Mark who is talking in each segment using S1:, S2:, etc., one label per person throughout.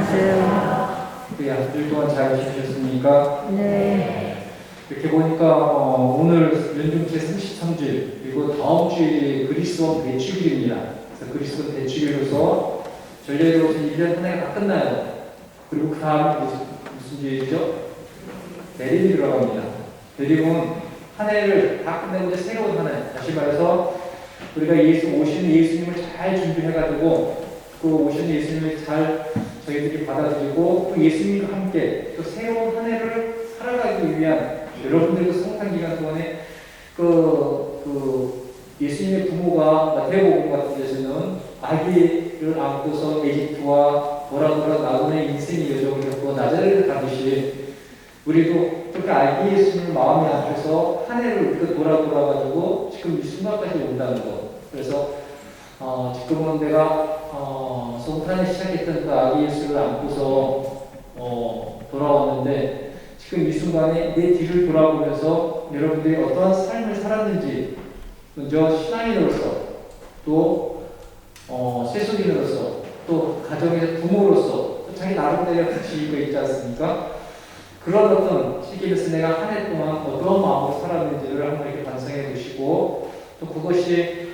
S1: 안녕하세요.
S2: 네, 한 주일 동안 잘 지내셨습니까?
S1: 네.
S2: 이렇게 보니까 오늘 연중제 33주일 그리고 다음 주에 그리스도 대축일입니다. 그래서 그리스도 대축일로서 전례로서 1년 한 해가 다 끝나요. 그리고 그 다음에 무슨 주일이죠? 내림이 들어갑니다. 내림은 한 해를 다 끝내고 이제 새로운 한 해, 다시 말해서 우리가 오시는 예수님을 잘 준비해가지고 그 오시는 예수님을 잘 저희들이 받아들이고 또 예수님과 함께 또 새로운 한 해를 살아가기 위한 여러분들의 그 성탄 기간 동안에 예수님의 부모가 마태복음 같은 데서는 아기를 안고서 에집트와 돌아 나그네 인생의 여정을 겪고 나자렛을 가듯이 우리도 그렇게 아기 예수님을 마음에 안고서 한 해를 우리가 돌아가지고 지금 이 순간까지 온다는 것. 그래서 지금은 내가 성탄을 시작했던 그 아기 예수를 안고서 돌아왔는데 지금 이 순간에 내 뒤를 돌아보면서 여러분들이 어떠한 삶을 살았는지 먼저 신앙인으로서 또 세속인으로서 또 가정의 부모로서 또 자기 나름대로 가치가 있지 않습니까? 그런 어떤 시기에서 내가 한 해 동안 어떤 마음으로 살았는지를 한번 이렇게 반성해 보시고 또 그것이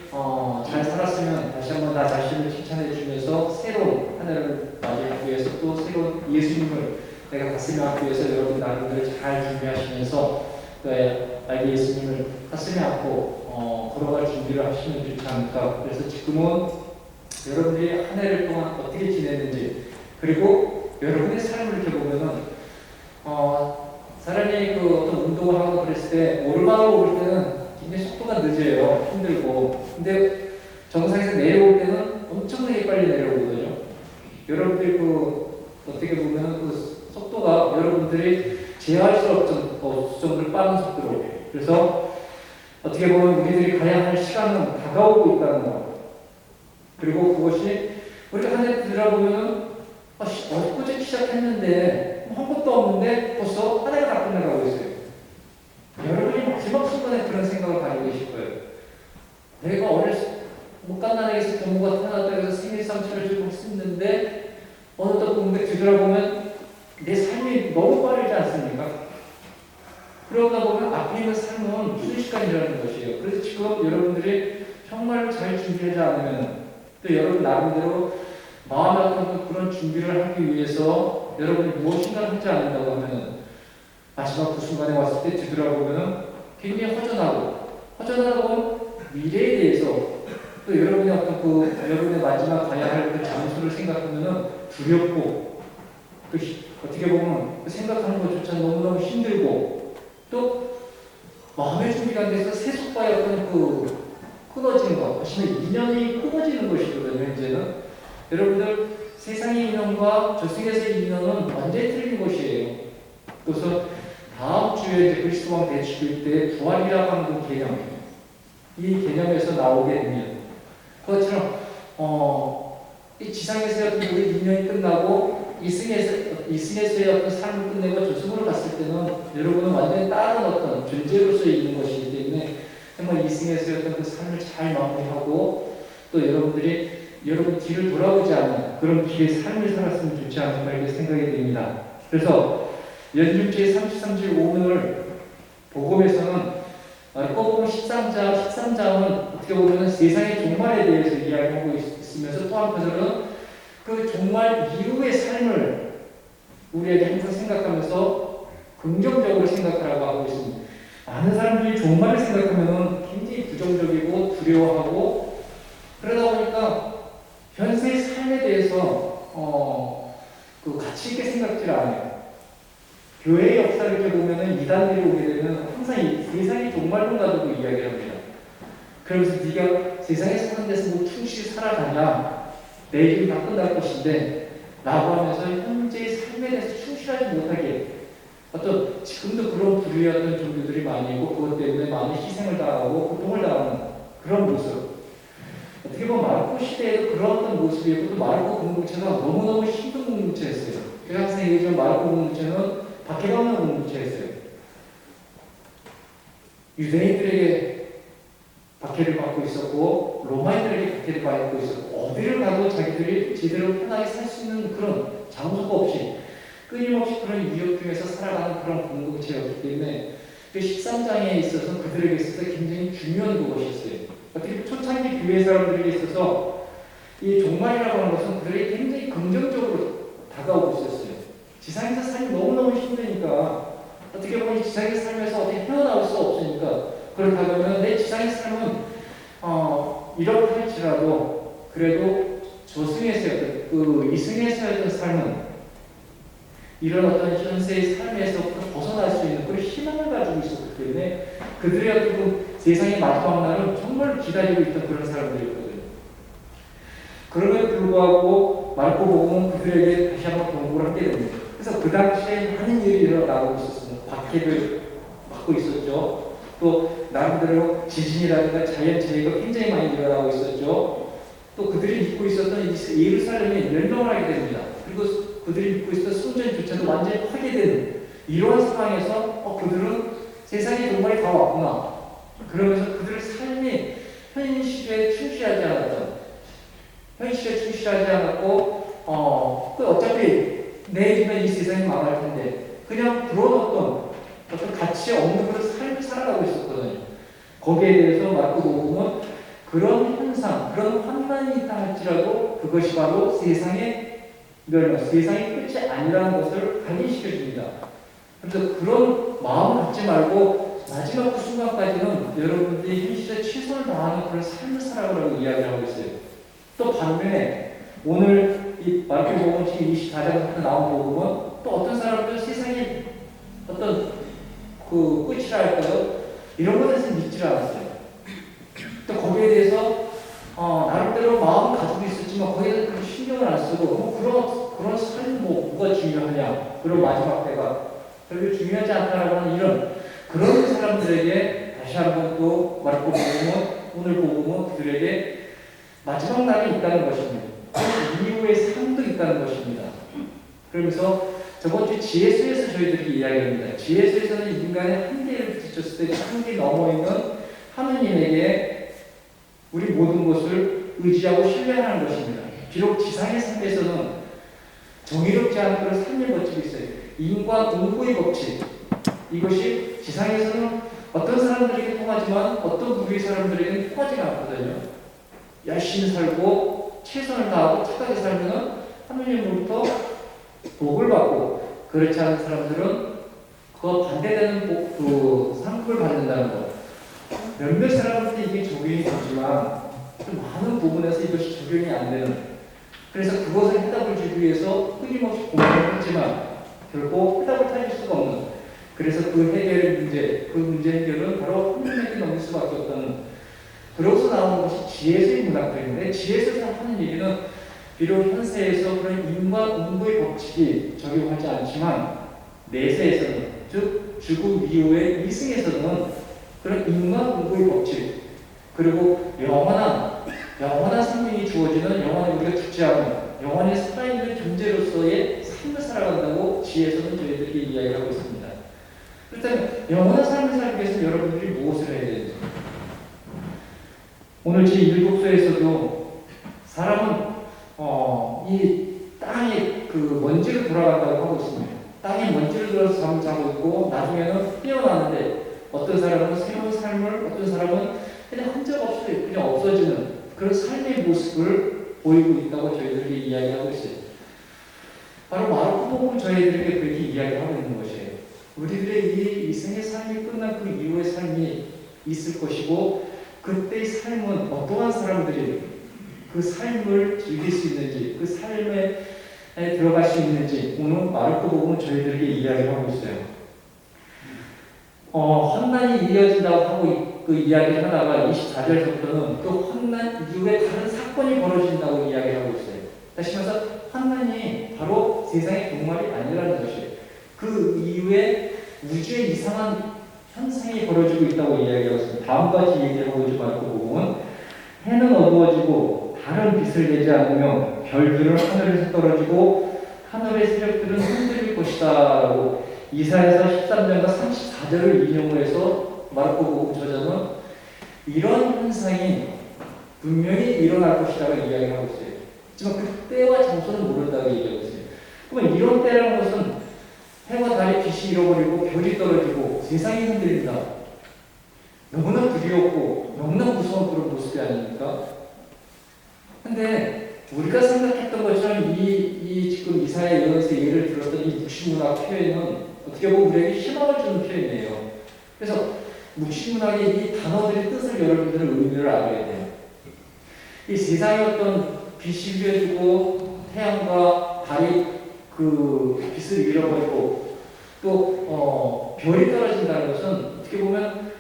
S2: 잘 살았으면 다시 한번 나 자신을 칭찬해 주면서 새로운 한 해를 맞이하기 위해서 또 새로운 예수님을 내가 가슴에 안기 위해서 여러분 나름대로 잘 준비하시면서 아기 예수님을 가슴에 안고 걸어갈 준비를 하시면 좋지 않을까. 그래서 지금은 여러분들이 한 해를 동안 어떻게 지냈는지 그리고 여러분의 삶을 이렇게 보면은 사람이 어떤 운동을 하고 그랬을 때 오르막을 올 때는 굉장히 속도가 늦어요. 힘들고. 근데 정상에서 내려올 때는 엄청나게 빨리 내려오거든요. 여러분들이 어떻게 보면 속도가 여러분들이 제어할 수 없을 정도로 빠른 속도로. 그래서 어떻게 보면 우리들이 가야 할 시간은 다가오고 있다는 거. 그리고 그것이 우리가 한 해 들어보면 엊그제 시작했는데 한 것도 없는데 벌써 한 해가 다 끝나가고 있어요. 여러분이 마지막 순간에 그런 생각을 가지고 계실 거예요. 내가 못 간다는에서 부모가 태어났다 해서 생일 상처를 주고 했었는데 어느덧 공부에 뒤돌아보면 내 삶이 너무 빠르지 않습니까? 그러다 보면 앞에 있는 삶은 순식간이라는 것이에요. 그래서 지금 여러분들이 정말 잘 준비하지 않으면 또 여러분 나름대로 마음에 어떤 그런 준비를 하기 위해서 여러분이 무엇인가를 하지 않는다고 하면 마지막 그 순간에 왔을 때 뒤돌아보면 굉장히 허전하고 미래에 대해서 또 여러분의 여러분의 마지막 가야 할 그 장소를 생각하면 두렵고 또 어떻게 보면 생각하는 것조차 너무너무 힘들고 또 마음의 준비가 안 돼서 세속과의 어떤 끊어지는 것, 사실 인연이 끊어지는 것이거든요. 이제는 여러분들 세상의 인연과 저승에서의 인연은 완전히 틀린 것이에요. 그래서 다음 주에 그리스도 왕 대축일 때 부활이라고 하는 그 개념, 이 개념에서 나오게 됩니다. 그것처럼 이 지상에서의 어떤 우리 인연이 끝나고 이승에서의 어떤 삶을 끝내고 저승으로 갔을 때는 여러분은 완전히 다른 어떤 존재로서 있는 것이기 때문에 정말 이승에서의 어떤 그 삶을 잘 마무리하고 또 여러분들이 여러분 뒤를 돌아보지 않는 그런 길의 삶을 살았으면 좋지 않을까 이렇게 생각이 됩니다. 그래서 연중제 33주 오늘 복음에서는 복음 13장은 어떻게 보면 세상의 종말에 대해서 이야기하고 있으면서 또 한편으로는 그 종말 이후의 삶을 우리에게 항상 생각하면서 긍정적으로 생각하라고 하고 있습니다. 많은 사람들이 종말을 생각하면 굉장히 부정적이고 두려워하고 그러다 보니까 현세의 삶에 대해서 가치 있게 생각질 않아요. 교회의 역사를 이렇게 보면은 이단들이 오게 되면 항상 이 세상의 종말론 가지고 이야기를 합니다. 그러면서 네가 세상에 사는 데서 뭐 충실히 살아가냐 내일은 다 끝날 것인데 라고 하면서 현재의 삶에 대해서 충실하지 못하게 어떤 지금도 그런 부류의 어떤 종교들이 많이 있고 그것 때문에 많은 희생을 당하고 고통을 당하는 그런 모습. 어떻게 보면 마르코 시대에도 그런 어떤 모습이 있고 또 마르코 공동체가 너무너무 힘든 공동체였어요. 제가 항상 얘기하지만 마르코 공동체는 박해받는 공동체였어요. 유대인들에게 박해 박해를 받고 있었고 로마인들에게 박해를 받고 있었고 어디를 가도 자기들이 제대로 편하게 살 수 있는 그런 장소가 없이 끊임없이 그런 위협 중에서 살아가는 그런 공동체였기 때문에 그 13장에 있어서 그들에게 있어서 굉장히 중요한 그것이었어요. 어떻게 초창기 교회 사람들에게 있어서 이 종말이라고 하는 것은 그들에게 굉장히 긍정적으로 다가오고 있었어요. 지상에서 삶이 너무너무 힘드니까 어떻게 보면 지상의 삶에서 어떻게 헤어나올 수 없으니까 그렇다 보면 내 지상의 삶은 이렇게 할지라도 그래도 저승에서였던 그 이승에서였던 삶은 이런 어떤 현세의 삶에서부터 벗어날 수 있는 그런 희망을 가지고 있었기 때문에 그들의 어떤 그 세상의 마지막 날은 정말 기다리고 있던 그런 사람들이었거든요. 그럼에도 불구하고 마르코복음은 그들에게 다시 한번 경고를 하게 됩니다. 그래서 그 당시에 많은 일이 일어나고 있었습니다. 박해를 받고 있었죠. 또 나름대로 지진이라든가 자연재해가 굉장히 많이 일어나고 있었죠. 또 그들이 믿고 있었던 예루살렘이 멸망을 하게 됩니다. 그리고 그들이 믿고 있었던 성전조차도 완전히 파괴되는 이러한 상황에서 그들은 세상의 종말이 다 왔구나. 그러면서 그들의 삶이 현실에 충실하지 않았고 어차피 내일이면 이 세상이 망할 텐데 그냥 불어넣었던 어떤 가치 없는 그런 삶을 살아가고 있었거든요. 거기에 대해서 마르코복음은 그런 현상, 그런 환난이 있다 할지라도 그것이 바로 세상의 끝이 아니라는 것을 각인시켜줍니다. 그래서 그런 마음을 갖지 말고 마지막 그 순간까지는 여러분들이 현실에 최선을 다하는 그런 삶을 살아가라고 이야기를 하고 있어요. 또 반면에 오늘 이 마르코복음 지금 24장부터 나온 복음은 또 어떤 사람들은 세상의 어떤 그 끝이라 할까요? 이런 것에 대해서 믿지 않았어요. 또 거기에 대해서 나름대로 마음을 가지고 있었지만 거기에 대해서 그렇게 신경을 안 쓰고 그런 삶이 뭐가 중요하냐, 그런 마지막 때가 별로 중요하지 않다라고 하는 이런 그런 사람들에게 다시 한번 또 마르코복음은 오늘 복음은 그들에게 마지막 날이 있다는 것입니다. 그 이후의 삶도 있다는 것입니다. 그러면서 저번 주 지혜수에서 저희들이 이야기합니다. 지혜수에서는 인간의 한계를 부딪혔을 때 한계 넘어 있는 하느님에게 우리 모든 것을 의지하고 신뢰하는 것입니다. 비록 지상의 삶에서는 정의롭지 않은 그런 삶을 거치고 있어요. 인과 응고의 법칙. 이것이 지상에서는 어떤 사람들에게 통하지만 어떤 부류의 사람들에게는 통하지가 않거든요. 열심히 살고 최선을 다하고 착하게 살면 하느님으로부터 복을 받고 그렇지 않은 사람들은 그와 반대되는 상급을 받는다는 것. 몇몇 사람한테 이게 적용이 되지만 좀 많은 부분에서 이것이 적용이 안 되는. 그래서 그것을 해답을 주기 위해서 끊임없이 공부를 했지만 결국 해답을 찾을 수가 없는. 그래서 그 문제 해결은 바로 하느님에게 넘길 수밖에 없다는. 그러고서 나오는 것이 지혜수의 문학들인데 지혜수에서 하는 얘기는 비록 현세에서 그런 인과 응고의 법칙이 적용하지 않지만 내세에서는 즉 죽음 이후의 이승에서는 그런 인과 응고의 법칙 그리고 영원한 생명이 주어지는 영원히 우리가 죽지 않은 영원히 살아있는 존재로서의 삶을 살아간다고 지혜에서는 저희들이 이야기를 하고 있습니다. 일단 영원한 삶을 살기 위해서 여러분들이 무엇을 해야 되는지 오늘 제7소에서도 사람은 이 땅에 그 먼지를 돌아간다고 하고 있습니다. 땅에 먼지를 들어서 잠을 자고 있고 나중에는 깨어나는데 어떤 사람은 새로운 삶을 어떤 사람은 그냥 흔적 없이 그냥 없어지는 그런 삶의 모습을 보이고 있다고 저희들이 이야기하고 있어요. 바로 마르코복음 저희들에게 그렇게 이야기하고 있는 것이에요. 우리들의 이 이생의 삶이 끝난 그 이후의 삶이 있을 것이고 그때의 삶은 어떠한 사람들이 그 삶을 즐길 수 있는지 그 삶에 들어갈 수 있는지 오늘 마르코복음은 저희들에게 이야기를 하고 있어요. 환난이 이어진다고 하고 그 이야기를 하다가 24절부터는 또 환난 이후에 다른 사건이 벌어진다고 이야기를 하고 있어요. 다시 말해서 환난이 바로 세상의 종말이 아니라는 것이에요. 그 이후에 우주에 이상한 현상이 벌어지고 있다고 이야기하고 있습니다. 다음과 같이 얘기하고 있는 마르코복음은 해는 어두워지고 달은 빛을 내지 않으며 별들은 하늘에서 떨어지고 하늘의 세력들은 흔들릴 것이다 라고 이사야서 13장과 34절을 인용을 해서 마르코복음 저자는 이런 현상이 분명히 일어날 것이라고 이야기하고 있어요. 하지만 그 때와 장소는 모른다고 얘기하고 있어요. 그러면 이런 때라는 것은 해와 달이 빛이 잃어버리고 별이 떨어지고 세상이 흔들린다. 너무나 두렵고 너무나 무서운 그런 모습이 아닙니까? 근데 우리가 생각했던 것처럼 지금 이사야 예언서 예를 들었던 이 묵시문학 표현은 어떻게 보면 우리에게 희망을 주는 표현이에요. 그래서 묵시문학의 이 단어들의 뜻을 여러분들은 의미를 알아야 돼요. 이 세상에 어떤 빛이 비어지고 태양과 달이 그 빛을 잃어버리고 또 별이 떨어진다는 것은 어떻게 보면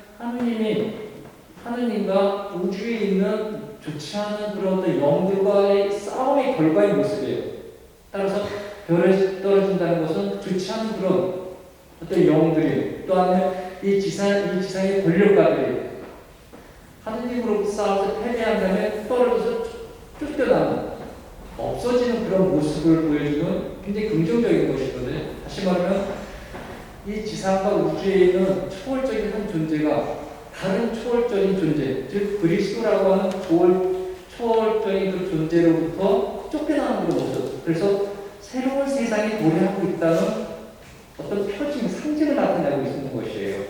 S2: 하느님과 우주에 있는 좋지 않은 그런 어떤 영들과의 싸움의 결과의 모습이에요. 따라서 별이 떨어진다는 것은 좋지 않은 그런 어떤 영들이 또한 이 지상의 권력가들이 하느님으로부터 싸워서 패배한 다음에 떨어져서 쫓겨나는 없어지는 그런 모습을 보여주는 굉장히 긍정적인 것이거든요. 다시 말하면 이 지상과 우주에 있는 초월적인 한 존재가 다른 초월적인 존재, 즉 그리스도라고 하는 초월적인 그 존재로부터 쫓겨나는 그런 모습. 그래서 새로운 세상이 도래하고 있다는 어떤 표징, 상징을 나타내고 있는 것이에요.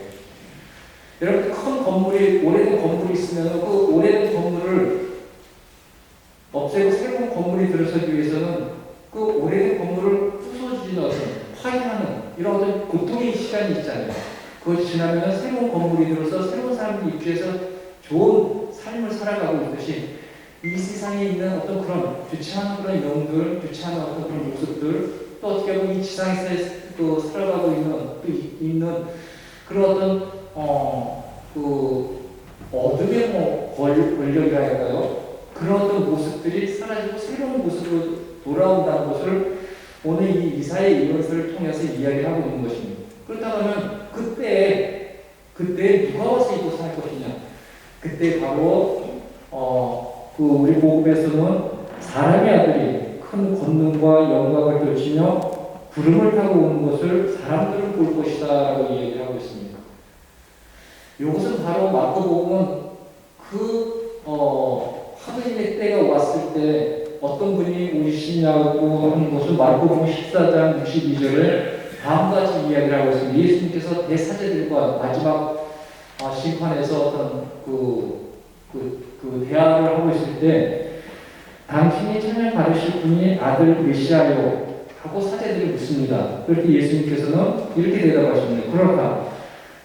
S2: 여러분 큰 건물이 오래된 건물이 있으면 그 오래된 건물을 없애고 새로운 건물이 들어서기 위해서는 그 오래된 건물을 부서지는 파괴하는 이런 어떤 고통의 시간이 있잖아요. 그것이 지나면 새로운 건물이 들어서 새로운 사람이 입주해서 좋은 삶을 살아가고 있듯이 이 세상에 있는 어떤 그런 좋지 않은 그런 영들, 좋지 않은 어떤 그런 모습들, 또 어떻게 보면 이 지상에서 또 살아가고 있는 그런 어떤 그 어둠의 권력이라 할까요? 그런 어떤 모습들이 사라지고 새로운 모습으로 돌아온다는 것을 오늘 이 이사야의 예언서를 통해서 이야기하고 있는 것입니다. 그렇다면 그때 누가 와서 이곳을 할 것이냐? 그때 바로 그 우리 복음에서는 사람의 아들이 큰 권능과 영광을 떨치며 구름을 타고 오는 것을 사람들은 볼 것이다라고 얘기를 하고 있습니다. 이것은 바로 마태복음은 하느님의 때가 왔을 때 어떤 분이 오시냐고 하는 것을 마태복음 14장 62절에 다음과 같이 이야기를 하고 있습니다. 예수님께서 대사제들과 마지막 심판에서 어떤 그 대화를 하고 있을 때 당신이 찬양 받으실 분이 아들 메시아요 하고 사제들이 묻습니다. 그럴 때 예수님께서는 이렇게 대답하십니다. 그렇다.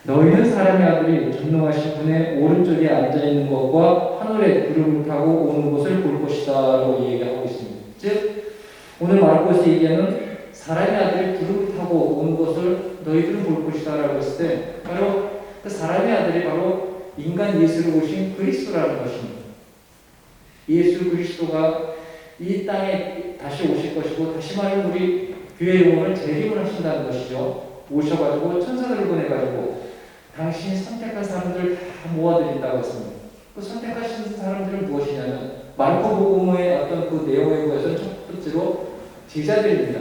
S2: 너희는 사람의 아들이 전능하신 분의 오른쪽에 앉아있는 것과 하늘에 구름을 타고 오는 것을 볼 것이다 라고 얘기하고 있습니다. 즉 오늘 마르코스 얘기하는 사람의 아들이 구름을 타고 오는 것을 너희들은 볼 것이다 라고 했을 때 바로 그 사람의 아들이 바로 인간 예수를 오신 그리스도라는 것입니다. 예수 그리스도가 이 땅에 다시 오실 것이고 다시 말하면 우리 교회 영혼을 재림을 하신다는 것이죠. 오셔가지고 천사들을 보내가지고 당신이 선택한 사람들 다 모아드린다고 했습니다. 그 선택하신 사람들은 무엇이냐면 마르코복음의 어떤 그 내용에 보여서 첫 번째로 제자들입니다.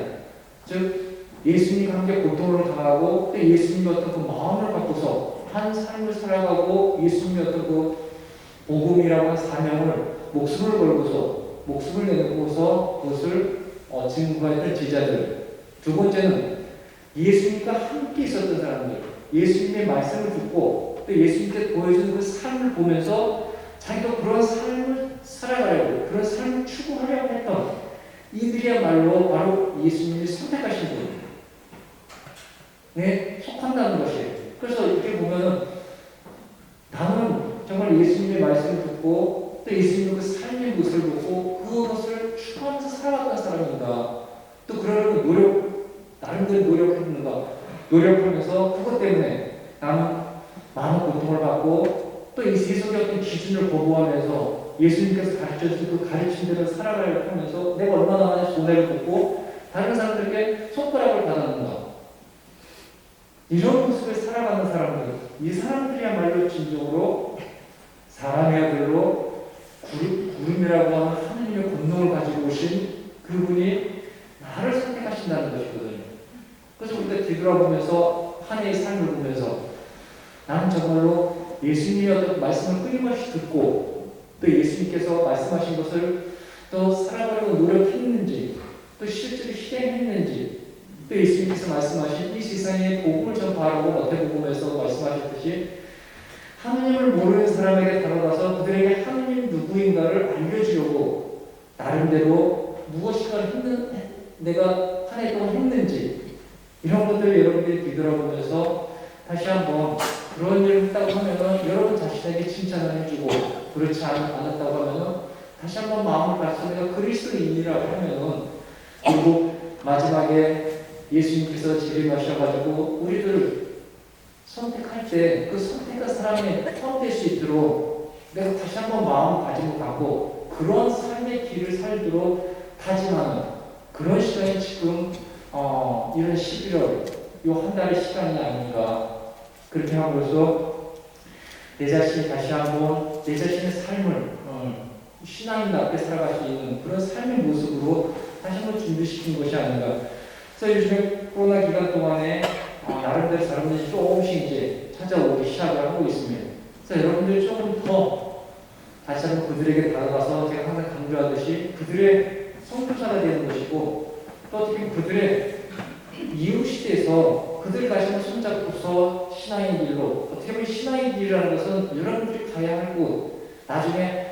S2: 즉 예수님과 함께 고통을 당하고 또 예수님의 어떤 그 마음을 갖고서 한 삶을 살아가고 예수님의 어떤 그 복음이라고 한 사명을 목숨을 걸고서 목숨을 내놓고서 그것을 증거했던 제자들. 두 번째는 예수님과 함께 있었던 사람들. 예수님의 말씀을 듣고 또 예수님께 보여준 그 삶을 보면서 자기도 그런 삶을 살아가려고 그런 삶을 추구하려고 했던 이들이야말로 바로 예수님이 선택하신 분에 속한다는 것이에요. 그래서 이렇게 보면은 나는 정말 예수님의 말씀을 듣고 또 예수님의 그 삶의 모습을 보고 그것을 추구하면서 살아갔던 사람인가 또 그러려고 나름대로 노력했는가 노력하면서 그것 때문에 나는 많은 고통을 받고 또 이 세속의 어떤 기준을 거부하면서 예수님께서 가르쳐주신 그 가르침대로 살아가려고 하면서 내가 얼마나 많은 손해를 보고 다른 사람들에게 손가락을 받았는가 이런 모습을 살아가는 사람들 이 사람들이야말로 진정으로 사람의 아들로 구름이라고 하는 하느님의 권능을 가지고 오신 그분이 나를 선택하신다는 것이거든요. 그래서 우리가 뒤돌아보면서 한 해의 삶을 보면서 나는 정말로 예수님의 어떤 말씀을 끊임없이 듣고 또 예수님께서 말씀하신 것을 또 살아가려고 노력했는지 또 실제로 실행했는지 또 예수님께서 말씀하신 이 세상에 복음을 전파하라고 마태복음에서 말씀하셨듯이 하느님을 모르는 사람에게 다가가서 그들에게 하느님 누구인가를 알려주려고 나름대로 무엇인가 내가 한 해 동안 했는지 이런 것들을 여러분들이 뒤돌아보면서 다시 한번 그런 일을 했다고 하면은 여러분 자신에게 칭찬을 해주고 그렇지 않았다고 하면은 다시 한번 마음을 다시 내가 그리스도인이라고 하면은 그리고 마지막에 예수님께서 재림하셔가지고 우리를 선택할 때 그 선택한 사람이 포함될 수 있도록 내가 다시 한번 마음을 가지고 가고 그런 삶의 길을 살도록 다짐하는 그런 시간이 지금 이런 11월 요 한 달의 시간이 아닌가 그렇게 하면서 내 자신이 다시 한번 내 자신의 삶을 신앙인답게 살아갈 수 있는 그런 삶의 모습으로 다시 한번 준비시킨 것이 아닌가. 그래서 요즘에 코로나 기간 동안에 나름대로 사람들이 조금씩 이제 찾아오기 시작을 하고 있습니다. 그래서 여러분들이 조금 더 다시 한번 그들에게 다가가서 제가 항상 강조하듯이 그들의 선교사가 되는 것이고 또 어떻게 그들의 이웃이 돼서 그들을 다시 한번 손잡고서 신앙의 길로 어떻게 보면 신앙의 길이라는 것은 여러분들이 가야 할 곳 나중에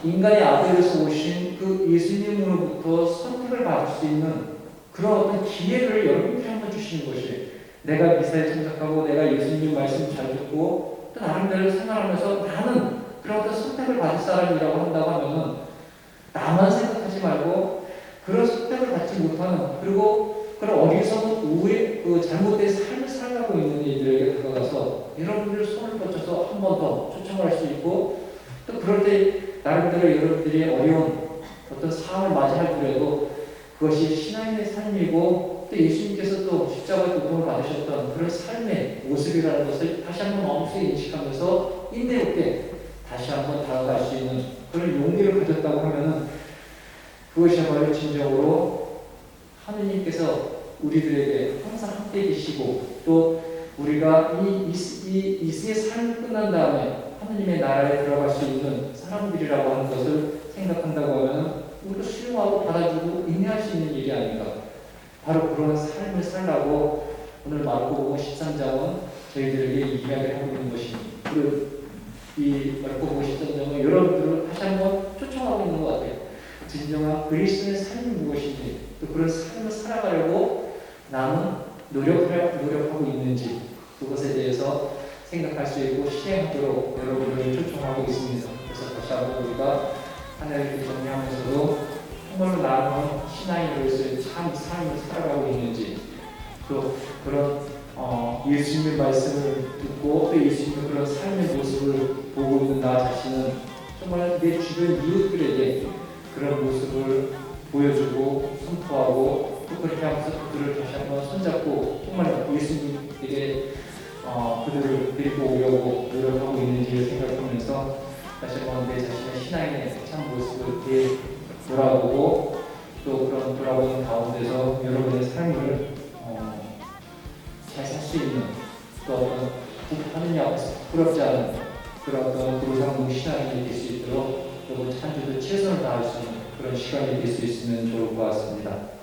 S2: 인간의 아들에서 오신 그 예수님으로부터 선택을 받을 수 있는 그런 어떤 기회를 여러분들이 한번 주시는 것이 내가 미사에 참석하고 내가 예수님 말씀 잘 듣고 또 나름대로 생각하면서 나는 그런 어떤 선택을 받을 사람이라고 한다고 하면은 나만 생각하지 말고 그런 선택을 받지 못하는 그리고 그런 어리석은 그 잘못된 삶을 살아가고 있는 이들에게 다가가서 여러분들 손을 뻗쳐서 한 번 더 초청을 할 수 있고 또 그럴 때 나름대로 여러분들이 어려운 어떤 상황을 맞이할더라도 그것이 신앙인의 삶이고 또 예수님께서 또 십자가의 고통을 받으셨던 그런 삶의 모습이라는 것을 다시 한번 마음속에 인식하면서 인내롭게 다시 한번 다가갈 수 있는 그런 용기를 가졌다고 하면은 그것이야말로 진정으로 하느님께서 우리들에게 항상 함께 계시고 또 우리가 이 이승의 삶이 끝난 다음에 하느님의 나라에 들어갈 수 있는 사람들이라고 하는 것을 생각한다고 하면 우리가 수용하고 받아주고 인내할 수 있는 일이 아닌가. 바로 그런 삶을 살라고 오늘 마르코복음 13장은 저희들에게 이야기를 하고 있는 것입니다. 그리고 이 마르코복음 13장은 여러분들을 다시 한번 초청하고 있는 것 같아요. 진정한 그리스도의 삶이 무엇인지 또 그런 삶을 살아가려고 나는 노력하고 있는지 그것에 대해서 생각할 수 있고 시행하도록 여러분을 초청하고 있습니다. 그래서 다시 한번 우리가 하나님을 정리하면서도 정말로 나는 신앙인으로서의 참 삶을 살아가고 있는지 또 그런 예수님의 말씀을 듣고 또 예수님의 그런 삶의 모습을 보고 있는 나 자신은 정말 내 주변 이웃들에게 그런 모습을 보여주고 선포하고 또 그렇게 하면서 그들을 다시 한번 손잡고 정말 예수님에게 그들을 데리고 오려고 노력하고 있는지를 생각하면서 다시 한번 내 자신의 신앙의 참 모습을 돌아보고 또 그런 돌아보는 가운데서 여러분의 삶을 잘 살 수 있는 또 어떤 하느님 앞에서 부끄럽지 않은 그런 어떤 도상국 신앙이 될 수 있도록 여러분 한 주도 최선을 다할 수 있는 그런 시간이 될 수 있으면 좋을 것 같습니다.